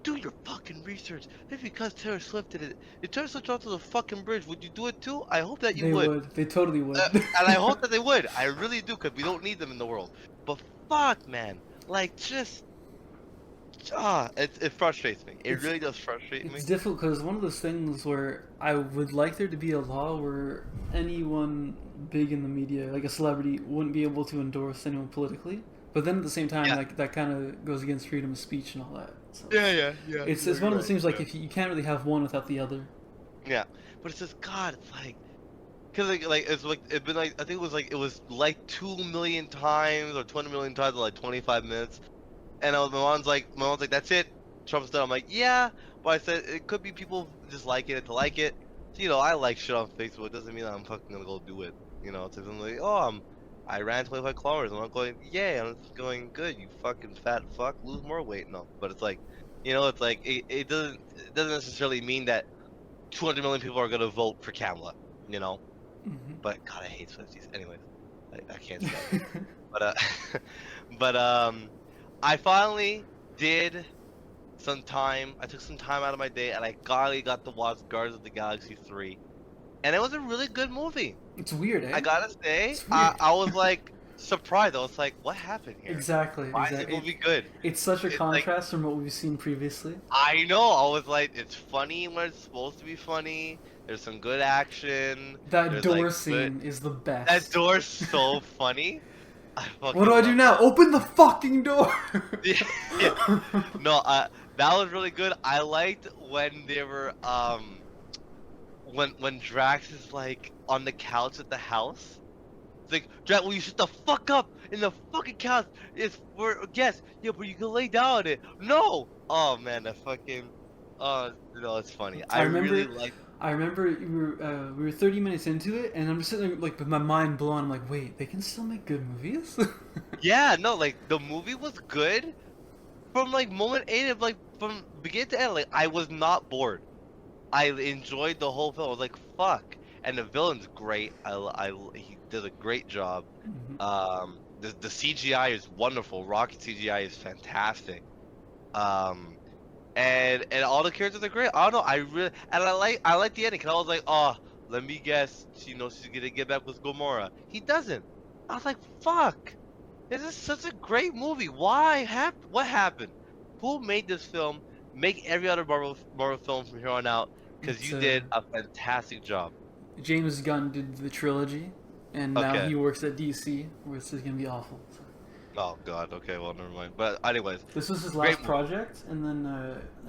do your fucking research. Maybe because Taylor Swift did it. If Taylor Swift dropped to the fucking bridge, would you do it too? I hope that you would. They totally would. And I hope that they would. I really do, because we don't need them in the world. But fuck, man. Like, just... it frustrates me. It really does frustrate me. It's difficult because one of those things where I would like there to be a law where anyone big in the media, like a celebrity, wouldn't be able to endorse anyone politically. But then at the same time, that kind of goes against freedom of speech and all that. So Yeah. It's one of those things like if you can't really have one without the other. Yeah, but it's just God. It's like, cause it's been like I think it was like 2 million times or 20 million times in like 25 minutes. And my mom's like, that's it. Trump's done. I'm like, yeah, but I said it could be people just liking it to like it. So, I like shit on Facebook. It doesn't mean that I'm fucking gonna go do it. So I'm like, I ran 25 kilometers. I'm not going, yay. I'm just going, good. You fucking fat fuck. Lose more weight. No, but it's like, it's like it doesn't necessarily mean that 200 million people are gonna vote for Kamala. Mm-hmm. But God, I hate Swifties. Anyways, I can't stand it. But I finally did I took some time out of my day, and I finally got to watch Guardians of the Galaxy 3, and it was a really good movie. It's weird, eh? I gotta say, I was like surprised. I was like, what happened here? Exactly. Why is the movie good? It's such a contrast like, from what we've seen previously. I know. I was like, it's funny when it's supposed to be funny. There's some good action. That door scene is the best. That door's so funny. What do I do now? Open the fucking door! Yeah. No, that was really good. I liked when they were when Drax is like on the couch at the house. It's like, Drax, will you shut the fuck up in the fucking couch? It's for guests. Yeah, but you can lay down on it. No. Oh man, that fucking. No, it's funny. I really like. I remember we were 30 minutes into it, and I'm just sitting there, like, with my mind blown. I'm like, wait, they can still make good movies? Yeah, no, like, the movie was good from, like, moment 8 of, like, from beginning to end. Like, I was not bored. I enjoyed the whole film. I was like, fuck. And the villain's great. He did a great job. Mm-hmm. The CGI is wonderful. Rocket CGI is fantastic. And all the characters are great. I don't know. I like the ending. Cause I was like, oh, let me guess. She's gonna get back with Gamora. He doesn't. I was like, fuck. This is such a great movie. What happened? Who made this film? Make every other Marvel film from here on out. Cause you did a fantastic job. James Gunn did the trilogy, and now he works at DC, which is gonna be awful. Oh god, okay, well never mind. But anyways, this was his last project, and then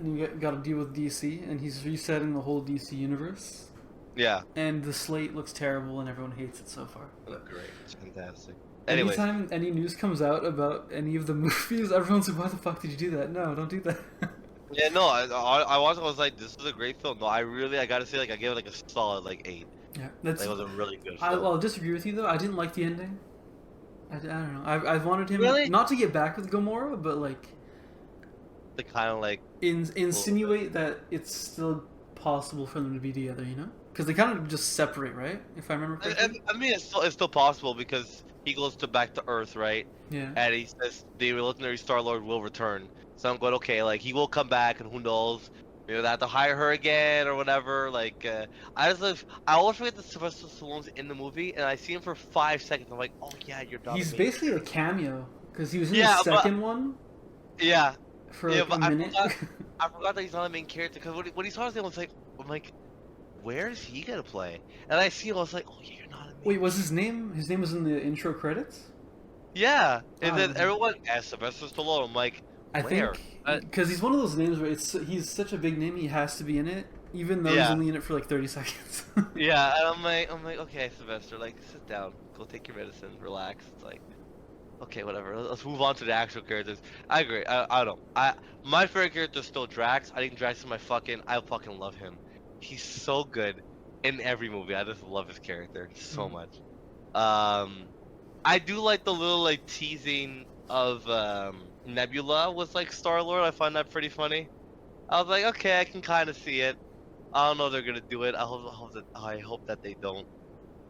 he got to deal with DC, and he's resetting the whole DC universe. Yeah. And the slate looks terrible, and everyone hates it so far. But great, it's fantastic. Anyways. Anytime any news comes out about any of the movies, everyone's like, "Why the fuck did you do that? No, don't do that." Yeah, no, I was like, this is a great film. No, I gotta say, like, I gave it like a solid 8. Yeah, that's. It was a really good film. I'll disagree with you though. I didn't like the ending. I don't know. I wanted him not to get back with Gamora, but like to kind of like insinuate that it's still possible for them to be together, Because they kind of just separate, right? If I remember correctly. I mean, it's still possible because he goes back to Earth, right? Yeah. And he says the legendary Star-Lord will return. So I'm going, okay, like he will come back, and who knows? Maybe they have to hire her again or whatever. Like, I always forget that Sylvester Stallone's in the movie, and I see him for 5 seconds. I'm like, oh yeah, you're done. He's basically a cameo because he was in the second one. Yeah. For like a minute. I forgot that he's not the main character because when he saw his name, I'm like, where is he gonna play? And I see him, I was like, oh yeah, you're not a main. Wait, was his name? His name was in the intro credits. Yeah, and then everyone asked Sylvester Stallone. I'm like. I think because he's one of those names where he's such a big name he has to be in it, even though he's only in it for like 30 seconds. Yeah, and I'm like, okay, Sylvester, like sit down, go take your medicine, relax. It's like, okay, whatever. Let's move on to the actual characters. I agree. I don't. My favorite character is still Drax. I think Drax is I fucking love him. He's so good in every movie. I just love his character so much. I do like the little like teasing of Nebula was like Star-Lord. I find that pretty funny. I was like, okay, I can kind of see it. I don't know if they're gonna do it. I hope that they don't.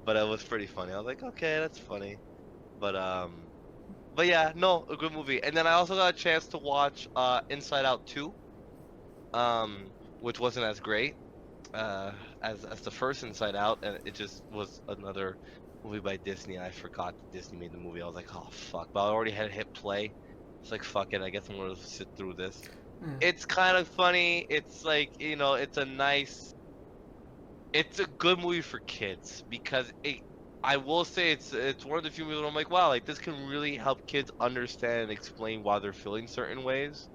But it was pretty funny. I was like, okay, that's funny. But yeah, no, a good movie. And then I also got a chance to watch Inside Out 2, which wasn't as great as the first Inside Out, and it just was another movie by Disney. I forgot that Disney made the movie. I was like, oh fuck, but I already had hit play. It's like, fuck it, I guess I'm gonna sit through this. It's kind of funny. It's like, it's a good movie for kids because I will say it's one of the few movies where I'm like, wow, like this can really help kids understand and explain why they're feeling certain ways.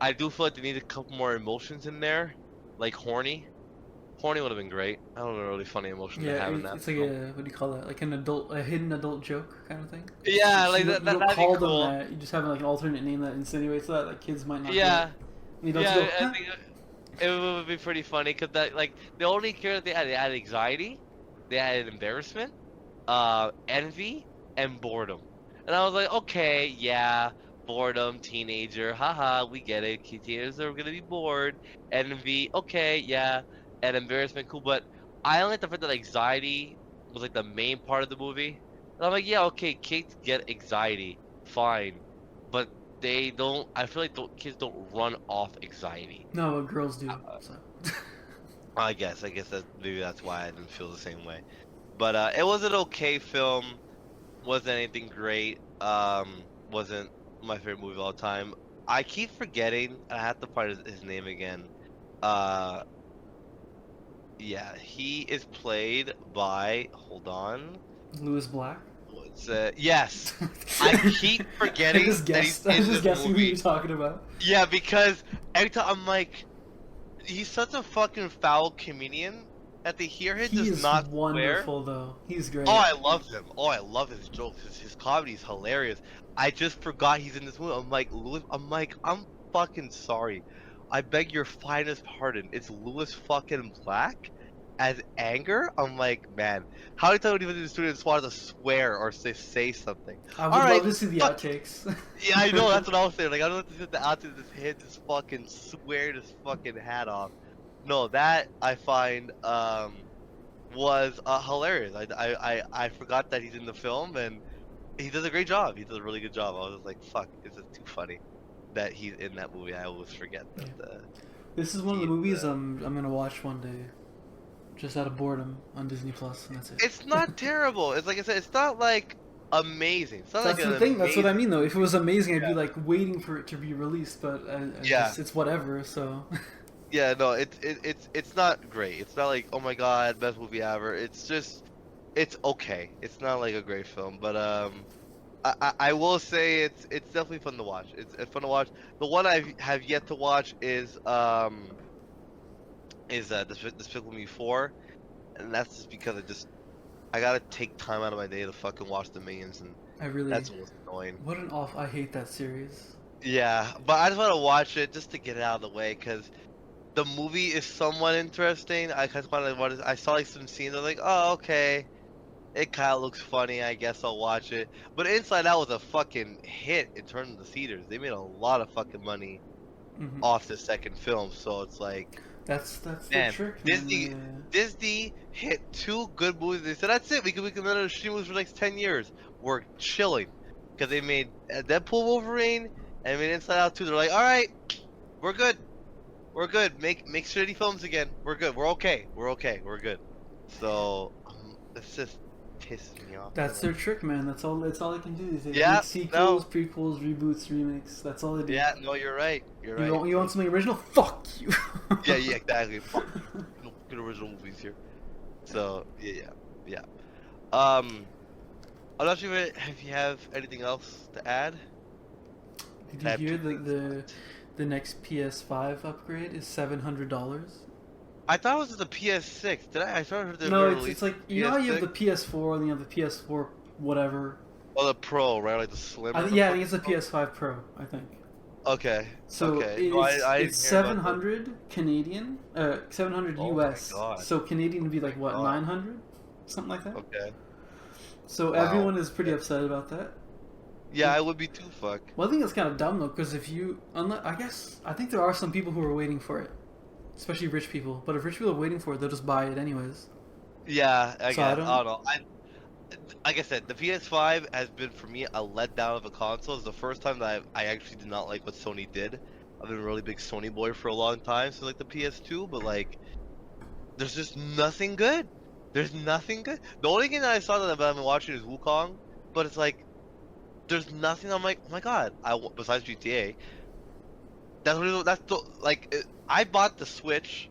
I do feel like they need a couple more emotions in there, like horny. Horny would have been great. I don't know, a really funny emotion to have in that. It's like what do you call that? Like a hidden adult joke kind of thing. Yeah, like that. You don't call them that. You just have like an alternate name that insinuates that kids might not. Yeah, You don't Yeah, go, I huh? think it would be pretty funny because that like the only character they had anxiety, they had embarrassment, envy, and boredom. And I was like, okay, yeah, boredom, teenager, haha, we get it. Teenagers are gonna be bored. Envy, okay, yeah, and embarrassment, cool. But I don't like the fact that anxiety was like the main part of the movie. And I'm like, yeah, okay, kids get anxiety, fine, but they don't. I feel like kids don't run off anxiety. No, but girls do. So. I guess that maybe that's why I didn't feel the same way. But it was an okay film. Wasn't anything great. Wasn't my favorite movie of all time. I keep forgetting. I have to find his name again. Uh, yeah, he is played by. Hold on. Lewis Black. What's yes. I keep forgetting that he's I in just this guessing who movie. you're talking about. Yeah, because every time I'm like, he's such a fucking foul comedian that to hear him He does is not wonderful, swear. though. He's great. Oh, I love him. Oh, I love his jokes. His comedy is hilarious. I just forgot he's in this movie. I'm like, Louis. I'm fucking sorry. I beg your finest pardon. It's Louis fucking Black as Anger. I'm like, man, how many times would even the students want to swear or say something? I would love to see the outtakes. Yeah, I know. That's what I was saying. Like, I don't have to sit the outtakes just hit this fucking swear this fucking hat off. No, that I find was hilarious. I forgot that he's in the film and he does a great job. He does a really good job. I was just like, fuck, this is too funny that he's in that movie. I always forget that. This is one of the movies I'm gonna watch one day, just out of boredom on Disney Plus, and that's it. It's not terrible. It's like I said. It's not like amazing. It's not That's like the an thing. That's what I amazing- mean, though. If it was amazing, I'd be like waiting for it to be released. But it's whatever. So. Yeah, no, it's not great. It's not like, oh my god, best movie ever. It's just, it's okay. It's not like a great film, but I will say it's definitely fun to watch. It's fun to watch. The one I have yet to watch is Despicable Me 4, and that's just because I gotta take time out of my day to fucking watch the Minions, and that's what's annoying. What an off! I hate that series. Yeah, but I just want to watch it just to get it out of the way, because the movie is somewhat interesting. I kind of I saw like some scenes. I'm like, oh, okay, it kind of looks funny. I guess I'll watch it. But Inside Out was a fucking hit in terms of the theaters. They made a lot of fucking money off the second film. So it's like, that's the trick. Disney hit 2 good movies. They said that's it. We can let it stream movies for the next 10 years. We're chilling because they made Deadpool, Wolverine, and made Inside Out 2. They're like, all right, we're good. We're good. Make shitty films again. We're good. We're okay. We're okay. We're good. So it's just pissing me off. That's their trick, man. That's all they can do. They Yeah, make sequels, prequels, reboots, remakes. That's all they do. Yeah, no, you're right. You're right. You want something original? Fuck you. Yeah, exactly. Fuck you. No good original movies here. So yeah. I'm not sure if you have anything else to add. Did you hear the next PS5 upgrade is $700? I thought it was the PS6. Did I? I thought they No, were it's like you know how you have the PS4 and you have the PS4 whatever. Oh, the Pro, right? Like the slim. Yeah, I think it's the PS5 Pro. I think. Okay. So okay. it's 700 Canadian, 700 US. My God. So Canadian would be like what, 900, something like that. Okay. So everyone is pretty upset about that. Yeah, I would be too. Fuck. Well, I think it's kind of dumb though, because if you, I think there are some people who are waiting for it, especially rich people. But if rich people are waiting for it, they'll just buy it anyways. Yeah, I So I don't know. Like I said, the PS5 has been for me a letdown of a console. It's the first time that I actually did not like what Sony did. I've been a really big Sony boy for a long time, so like the PS2, but like, there's just nothing good. There's nothing good. The only game that I saw that I've been watching is Wukong, but it's like, there's nothing. I'm like, oh my god. Besides GTA, I bought the Switch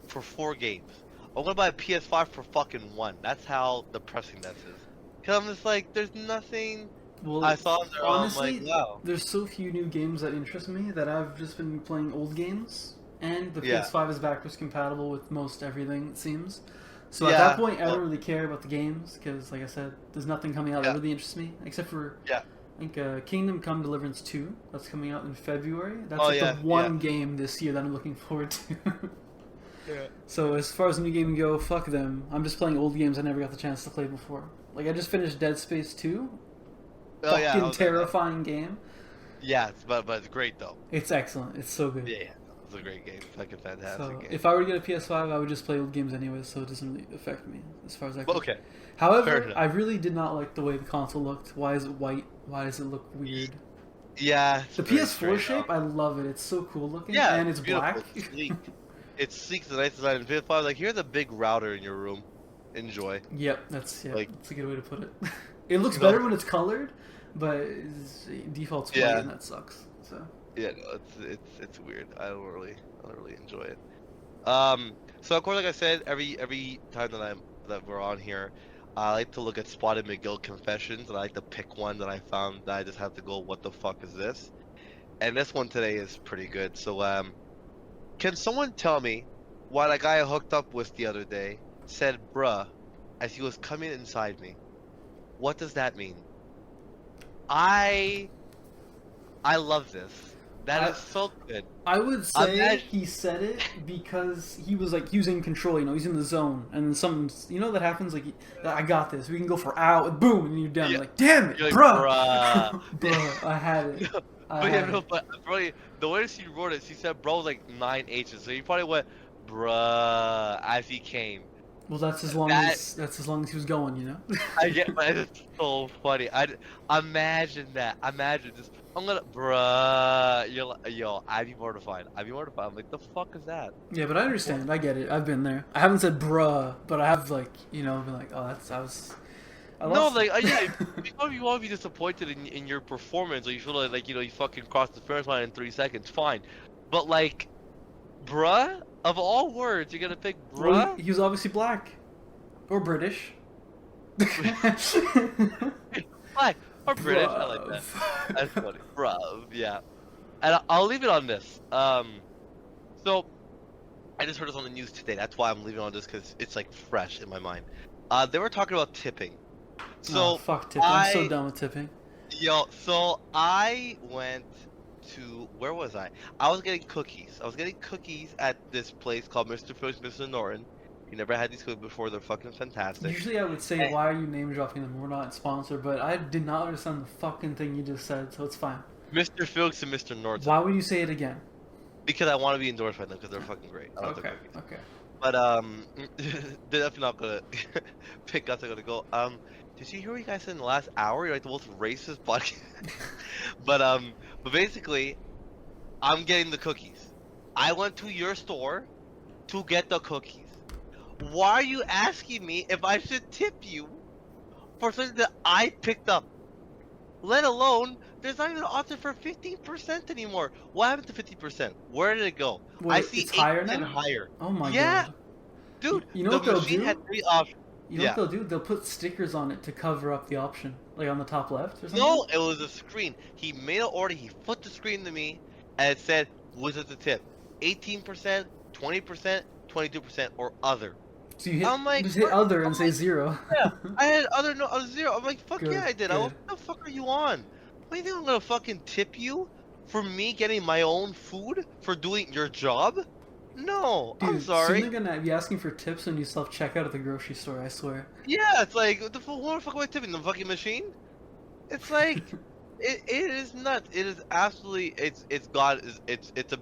for 4 games. I'm gonna buy a PS5 for fucking 1. That's how depressing that is. Cause I'm just like, there's nothing. Well, I saw there. honestly, I'm like, wow. there's so few new games that interest me that I've just been playing old games, and the PS5 is backwards compatible with most everything, it seems. So at that point, I don't really care about the games because, like I said, there's nothing coming out that really interests me, except for I think Kingdom Come Deliverance 2. That's coming out in February. That's Oh, the one game this year that I'm looking forward to. Yeah. So as far as new games go, fuck them. I'm just playing old games I never got the chance to play before. Like I just finished Dead Space 2. Oh, yeah, Fucking terrifying game. Yeah, but it's great though. It's excellent. It's so good. Yeah, it's a great game. Fucking fantastic So game. if I were to get a PS5, I would just play old games anyway, so it doesn't really affect me as far as I can. Okay. However, I really did not like the way the console looked. Why is it white? Why does it look weird? Yeah. The PS4 shape, I love it. It's so cool looking. Yeah, and it's beautiful. black. It's sleek. It's sleek, it's a nice design. And PS5, like, here's a big router in your room. Enjoy. Yep, that's Like- that's a good way to put it. It looks better when it's colored, but default's white, and that sucks. So. Yeah, no, it's weird. I don't really enjoy it. So of course, like I said, every time that we're on here, I like to look at Spotted McGill confessions, and I like to pick one that I found that I just have to go, what the fuck is this? And this one today is pretty good. So can someone tell me why the guy I hooked up with the other day said "bruh" as he was coming inside me? What does that mean? I love this. That is so good. I would say he said it because he was like using control, he's in the zone, and then something, that happens, like, I got this, we can go for hours, boom, and you're done. You're like, damn it, You're like, bruh. Bruh, I had it. But probably the way she wrote it, she said bro was like 9 H's, so he probably went bruh as he came. Well, that's as long as he was going, I get, but it's so funny. Imagine that. Imagine just, I'm gonna, bruh. You're like, yo, I'd be mortified. I'm like, the fuck is that? Yeah, but I understand. I get it. I've been there. I haven't said bruh, but I have been like, oh, Yeah. If you want to be disappointed in your performance, or you feel like you fucking crossed the finish line in 3 seconds, fine. But like, bruh, of all words, you're gonna pick bruh. Well, he was obviously black, or British. Black or British, I like that. That's funny, bruv. Yeah, and I'll leave it on this. So I just heard this on the news today. That's why I'm leaving it on this, because it's like fresh in my mind. They were talking about tipping. So fuck tipping. I'm so done with tipping. Yo, so I went to, where was I? I was getting cookies. I was getting cookies at this place called Mr. Fish, Mr. Norton. You never had these cookies before. They're fucking fantastic. Usually I would say, why are you name dropping them? We're not sponsored, but I did not understand the fucking thing you just said, so it's fine. Mr. Phillips and Mr. Norton. Why would you say it again? Because I want to be endorsed by them, because they're fucking great. I love Okay, their cookies. okay. But they're definitely not gonna pick us. They're gonna go. Did you hear what you guys said in the last hour? You're like the most racist podcast. but basically, I'm getting the cookies. I went to your store to get the cookies. Why are you asking me if I should tip you for something that I picked up? Let alone, there's not even an option for 15% anymore. What happened to 50%? Where did it go? Wait, I see it's higher 8% now? higher. Oh my Yeah. god. Dude, You know the what they'll machine do? had 3 options. You know what they'll do? They'll put stickers on it to cover up the option, like on the top left or something. No, it was a screen. He made an order, he flipped the screen to me, and it said, was it the tip? 18%, 20%, 22%, or other. So you I'm like, just hit what? other and I'm say like, 0. Yeah, I had other, no, 0. I'm like, fuck Good, yeah, I did. good. What the fuck are you on? What do you think I'm gonna fucking tip you for me getting my own food for doing your job? No, Dude, I'm sorry. soon they're gonna be asking for tips when you self-checkout at the grocery store, I swear. Yeah, it's like, what the fuck am I tipping? The fucking machine? It's like, it is nuts. It is absolutely, it's a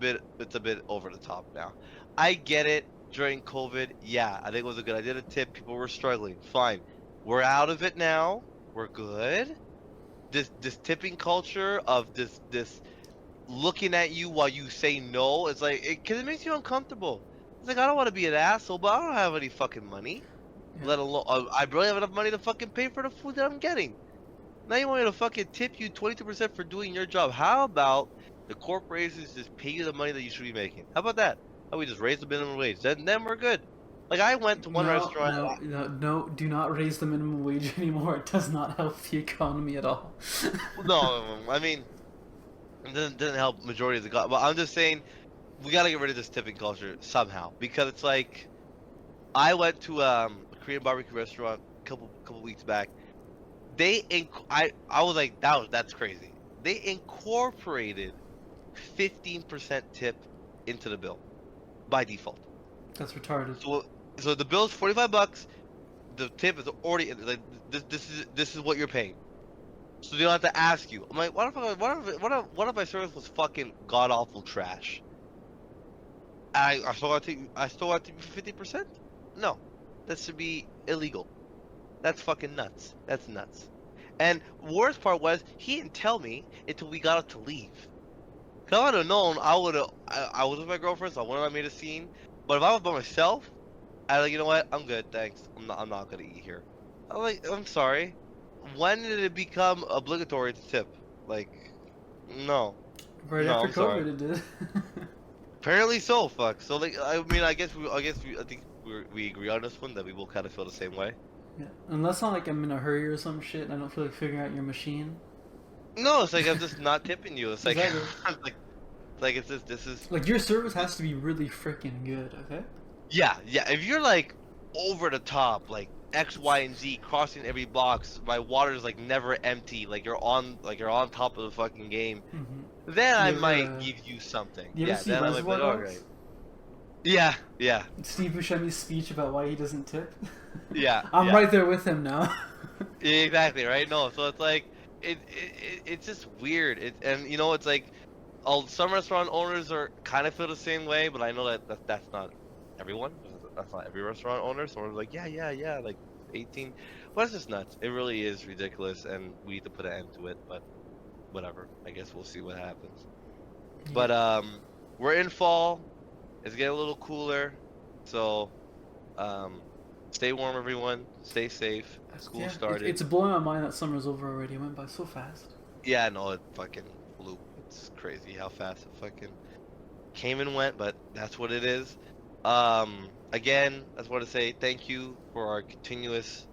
bit over the top now. I get it. During COVID, yeah, I think it was a good idea to tip. People were struggling. Fine, we're out of it now. We're good. This tipping culture of this looking at you while you say no, it's like, because it makes you uncomfortable. It's like, I don't want to be an asshole, but I don't have any fucking money. Yeah. Let alone, I barely have enough money to fucking pay for the food that I'm getting. Now you want me to fucking tip you 22% for doing your job. How about the corporations just pay you the money that you should be making? How about that? How we just raise the minimum wage? Then we're good. Like, I went to one restaurant. No, do not raise the minimum wage anymore. It does not help the economy at all. No, I mean, it doesn't help majority of the but I'm just saying, we gotta get rid of this tipping culture somehow, because it's like, I went to a Korean barbecue restaurant a couple weeks back. I was like, that's crazy. They incorporated 15% tip into the bill by default. That's retarded. So the bill's $45. The tip is already like this is what you're paying. So they don't have to ask you. I'm like, what if my service was fucking god awful trash? I still got to be 50%? No, that should be illegal. That's fucking nuts. That's nuts. And worst part was he didn't tell me until we got up to leave. Cause I would have known, I was with my girlfriend, so I wouldn't have made a scene. But if I was by myself, I'd like, you know what? I'm good, thanks. I'm not gonna eat here. I'm like, I'm sorry. When did it become obligatory to tip? Like, no. Right No, after I'm COVID, sorry. it did. Apparently so. Fuck. So like, I mean, I think we agree on this one that we will kind of feel the same way. Yeah. Unless I'm like I'm in a hurry or some shit and I don't feel like figuring out your machine. No, it's like I'm just not tipping you. It's like, Exactly. like it's just this is. Like your service has to be really freaking good, okay? Yeah. If you're like over the top, like X, Y, and Z, crossing every box, my water's like never empty. Like you're on top of the fucking game. Mm-hmm. Then I might give you something. You ever see then Reservoir I'm like, Dogs? alright. Yeah. Steve Buscemi's speech about why he doesn't tip. Yeah. I'm right there with him now. Exactly, right? No, so it's like it's just weird. And you know, it's like some restaurant owners are kind of feel the same way, but I know that's not everyone. That's not every restaurant owner. Someone's like, yeah, like 18. Well, it's just nuts. It really is ridiculous, and we need to put an end to it. But whatever. I guess we'll see what happens. Yeah. But we're in fall. It's getting a little cooler, so stay warm, everyone. Stay safe. School started. It's blowing my mind that summer's over already. It went by so fast. Yeah, no, it fucking flew. It's crazy how fast it fucking came and went, but that's what it is. Again, I just want to say thank you for our continuous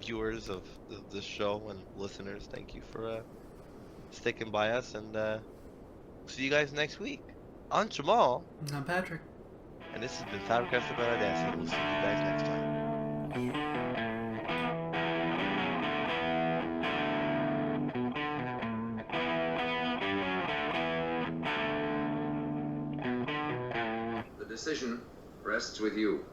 viewers of this show and listeners. Thank you for sticking by us, and see you guys next week. I'm Jamal. I'm Patrick. And this has been Flabbergasted by Audacity. We'll see you guys next time. The decision rests with you.